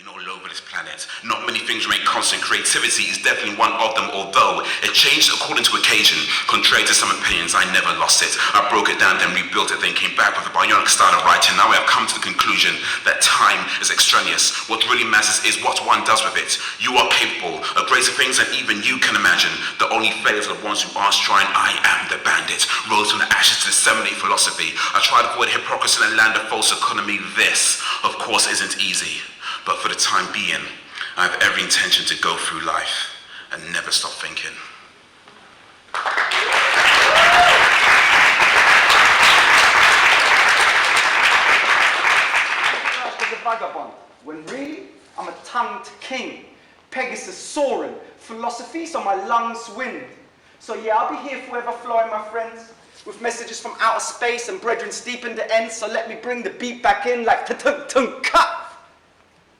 all over this planet. Not many things remain constant. Creativity is definitely one of them, although it changed according to occasion. Contrary to some opinions, I never lost it. I broke it down, then rebuilt it, then came back with a bionic style of writing. Now I have come to the conclusion that time is extraneous. What really matters is what one does with it. You are capable of greater things than even you can imagine. The only failures are the ones who aren't trying. I am the bandit. Rose from the ashes to disseminate philosophy. I try to avoid hypocrisy and land a false economy. This, of course, isn't easy. But for the time being, I have every intention to go through life and never stop thinking. As a vagabond, when really I'm a tongued king. Pegasus soaring, philosophy's on my lungs wind. So yeah, I'll be here forever flowing, my friends, with messages from outer space and brethren deep in the end. So let me bring the beat back in like ta-tunk-tunk-cut.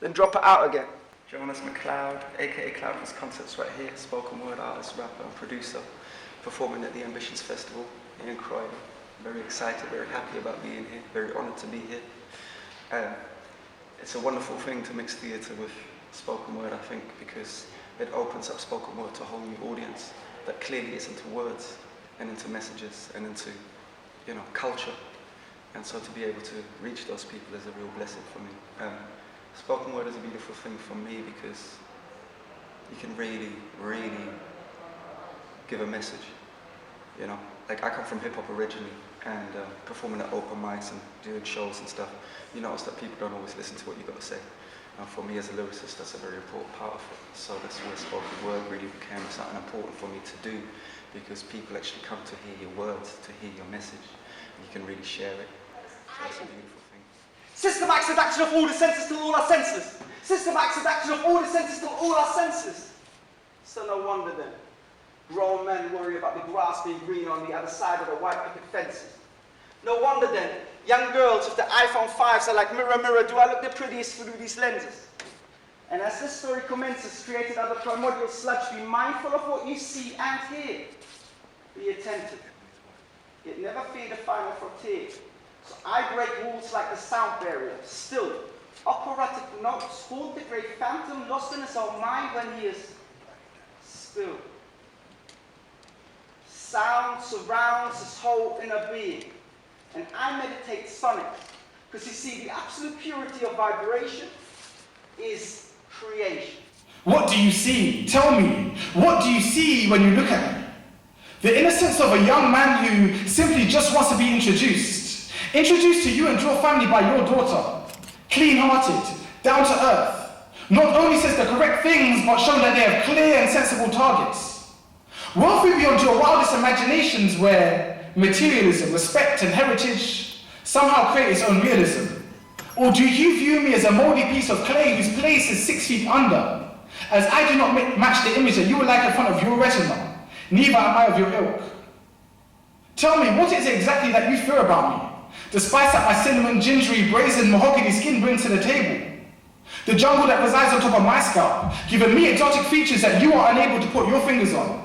Then drop it out again. Jonas McCloud, aka Cloudless Concepts right here, spoken word artist, rapper and producer, performing at the Ambitions Festival here in Croydon. Very excited, very happy about being here, very honoured to be here. It's a wonderful thing to mix theatre with spoken word, I think, because it opens up spoken word to a whole new audience that clearly is into words and into messages and into, culture. And so to be able to reach those people is a real blessing for me. Spoken word is a beautiful thing for me because you can really, really give a message, Like I come from hip hop originally and performing at open mics and doing shows and stuff, you notice that people don't always listen to what you've got to say. And for me as a lyricist, that's a very important part of it. So that's where spoken word really became something important for me to do, because people actually come to hear your words, to hear your message, and you can really share it. So it's a beautiful thing. Systematic seduction of all the senses till all our senses. Systematic seduction of all the senses till all our senses. So no wonder then, grown men worry about the grass being green on the other side of the white picket fences. No wonder then, young girls with the iPhone 5s are like, mirror, mirror, do I look the prettiest through these lenses? And as this story commences, created out of primordial sludge, be mindful of what you see and hear. Be attentive, yet never fear the final frontier. So I break rules like the sound barrier. Still, operatic notes haunt the great phantom lost in his own mind when he is still. Sound surrounds his whole inner being. And I meditate sonics, because you see, the absolute purity of vibration is creation. What do you see? Tell me, what do you see when you look at me? The innocence of a young man who simply just wants to be introduced. Introduced to you and your family by your daughter. Clean-hearted, down to earth. Not only says the correct things, but shown that they have clear and sensible targets. Wealthy beyond your wildest imaginations, where materialism, respect and heritage somehow create its own realism. Or do you view me as a moldy piece of clay whose place is 6 feet under, as I do not match the image that you would like in front of your retina, neither am I of your ilk? Tell me, what is it exactly that you fear about me, the spice that my cinnamon, gingery, brazen, mahogany skin brings to the table? The jungle that resides on top of my scalp, giving me exotic features that you are unable to put your fingers on.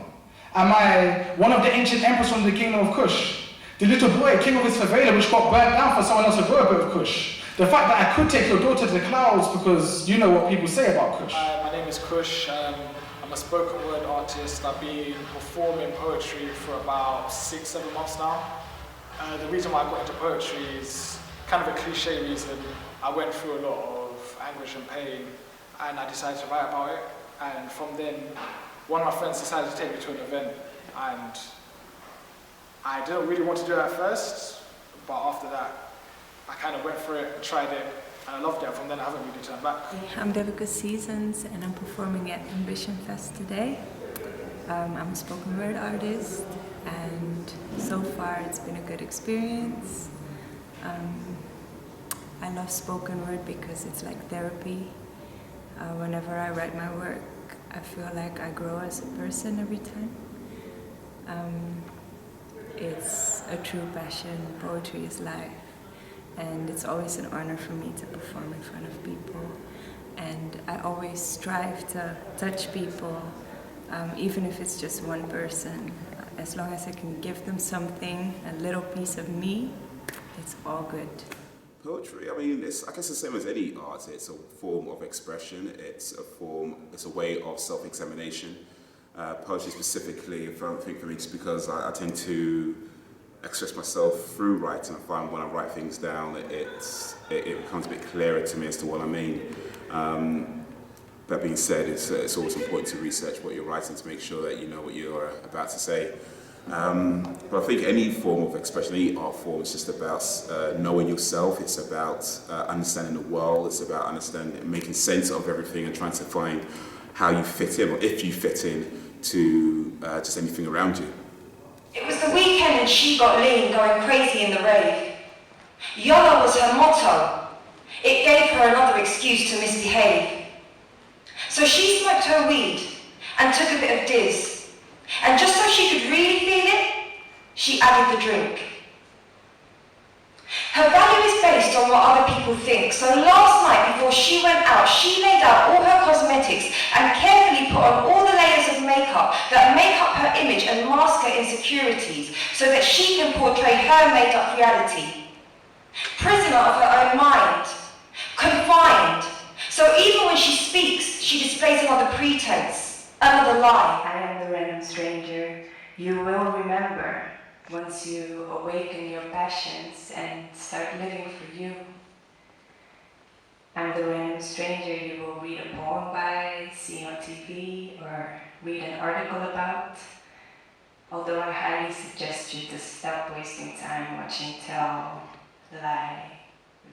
Am I one of the ancient emperors from the kingdom of Kush? The little boy, king of his favela, which got burnt down for someone else to grow a bit of Kush? The fact that I could take your daughter to the clouds because you know what people say about Kush. My name is Kush. I'm a spoken word artist. I've been performing poetry for about 6-7 months now. The reason why I got into poetry is kind of a cliche reason. I went through a lot of anguish and pain, and I decided to write about it. And from then, one of my friends decided to take me to an event, and I didn't really want to do it at first, but after that, I kind of went for it and tried it, and I loved it. And from then, I haven't really turned back. I'm Devika Seasons, and I'm performing at Ambition Fest today. I'm a spoken word artist, and so far it's been a good experience. I love spoken word because it's like therapy. Whenever I write my work, I feel like I grow as a person every time. It's a true passion. Poetry is life. And it's always an honor for me to perform in front of people. And I always strive to touch people, even if it's just one person. As long as I can give them something, a little piece of me, it's all good. Poetry, I mean, I guess the same as any art. It's a form of expression. It's a way of self-examination. Poetry specifically, I think for me, just because I tend to express myself through writing. I find when I write things down, it becomes a bit clearer to me as to what I mean. That being said, it's always important to research what you're writing to make sure that you know what you're about to say. But I think any form of expression, any art form, is just about knowing yourself. It's about understanding the world. It's about understanding, making sense of everything and trying to find how you fit in, or if you fit in to just anything around you. It was the weekend and she got lean, going crazy in the rave. YOLO was her motto. It gave her another excuse to misbehave. So she smoked her weed and took a bit of Diz. And just so she could really feel it, she added the drink. Her value is based on what other people think, so last night before she went out, she laid out all her cosmetics and carefully put on all the layers of makeup that make up her image and mask her insecurities so that she can portray her made-up reality. Prisoner of her own mind, confined, so even when she speaks, she displays another pretense, another lie. I am the random stranger you will remember once you awaken your passions and start living for you. I'm the random stranger you will read a poem by, see on TV, or read an article about. Although I highly suggest you to stop wasting time watching tell, lie,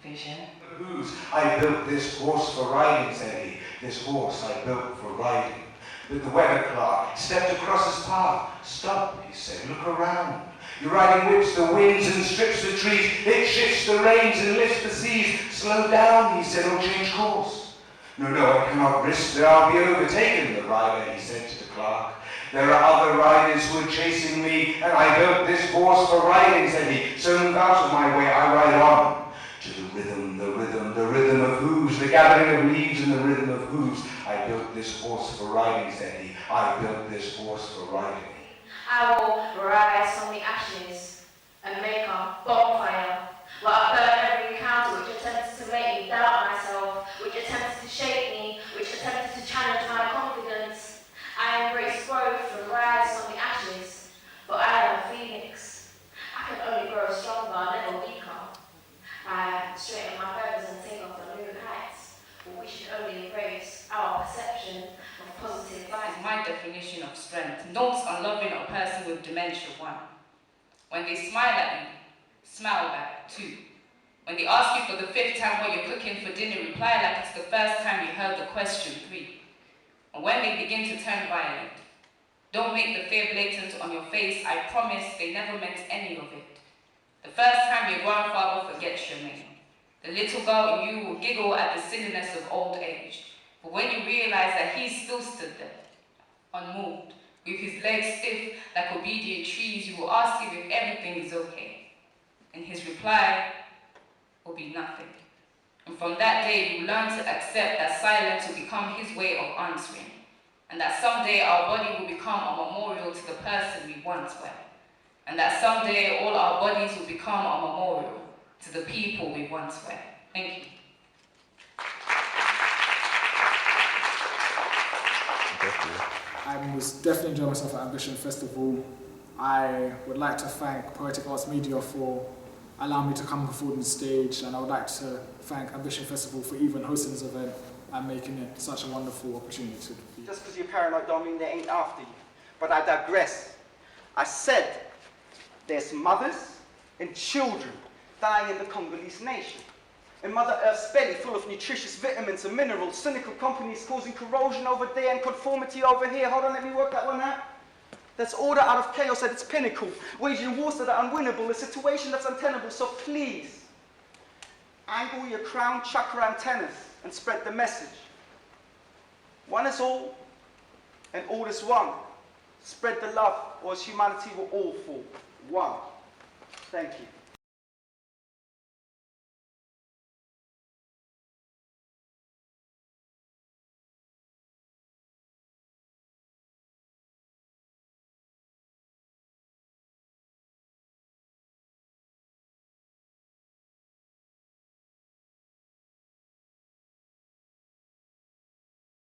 vision. Whose I built this horse for riding, said he. This horse I built for riding. But the weather clerk stepped across his path. Stop, he said, look around. Your riding whips the winds and strips the trees. It shifts the reins and lifts the seas. Slow down, he said, or change course. No, I cannot risk that I'll be overtaken, the rider, he said to the clerk. There are other riders who are chasing me, and I built this horse for riding, said he. So move out of my way, I ride on. To the rhythm, the rhythm of hooves, the gathering of leaves and the rhythm of hooves. I built this horse for riding, said he. I built this horse for riding. I will rise from the ashes and make a bonfire, where I burn every encounter which attempts to make me doubt myself, which attempts to shape me, which attempts to challenge my confidence. I embrace growth and rise from the ashes, but I am a phoenix. I can only grow stronger, never weaker. I straighten my feathers and take off the new heights, but we should only embrace our perception of positive light. My definition of strength. Notes on loving a person with dementia 1. When they smile at you, smile back 2. When they ask you for the 5th time what you're cooking for dinner, reply like it's the first time you heard the question 3. And when they begin to turn violent, don't make the fear blatant on your face. I promise they never meant any of it. The first time your grandfather forgets your name, the little girl in you will giggle at the silliness of old age. But when you realize that he still stood there, unmoved, with his legs stiff like obedient trees, you will ask him if everything is okay. And his reply will be nothing. And from that day, you learn to accept that silence will become his way of answering, and that someday our body will become a memorial to the person we once were. And that someday all our bodies will become a memorial to the people we once were. Thank you. I was definitely enjoying myself at Ambition Festival. I would like to thank Poetic Arts Media for allowing me to come forward on the stage, and I would like to thank Ambition Festival for even hosting this event and making it such a wonderful opportunity to be. Just because you're paranoid don't mean they ain't after you. But I digress. I said there's mothers and children dying in the Congolese nation. In Mother Earth's belly full of nutritious vitamins and minerals, cynical companies causing corrosion over there and conformity over here. Hold on, let me work that one out. There's order out of chaos at its pinnacle, waging wars that are unwinnable, a situation that's untenable. So please, angle your crown chakra antennas and spread the message. One is all, and all is one. Spread the love, or as humanity will all fall. One. Thank you.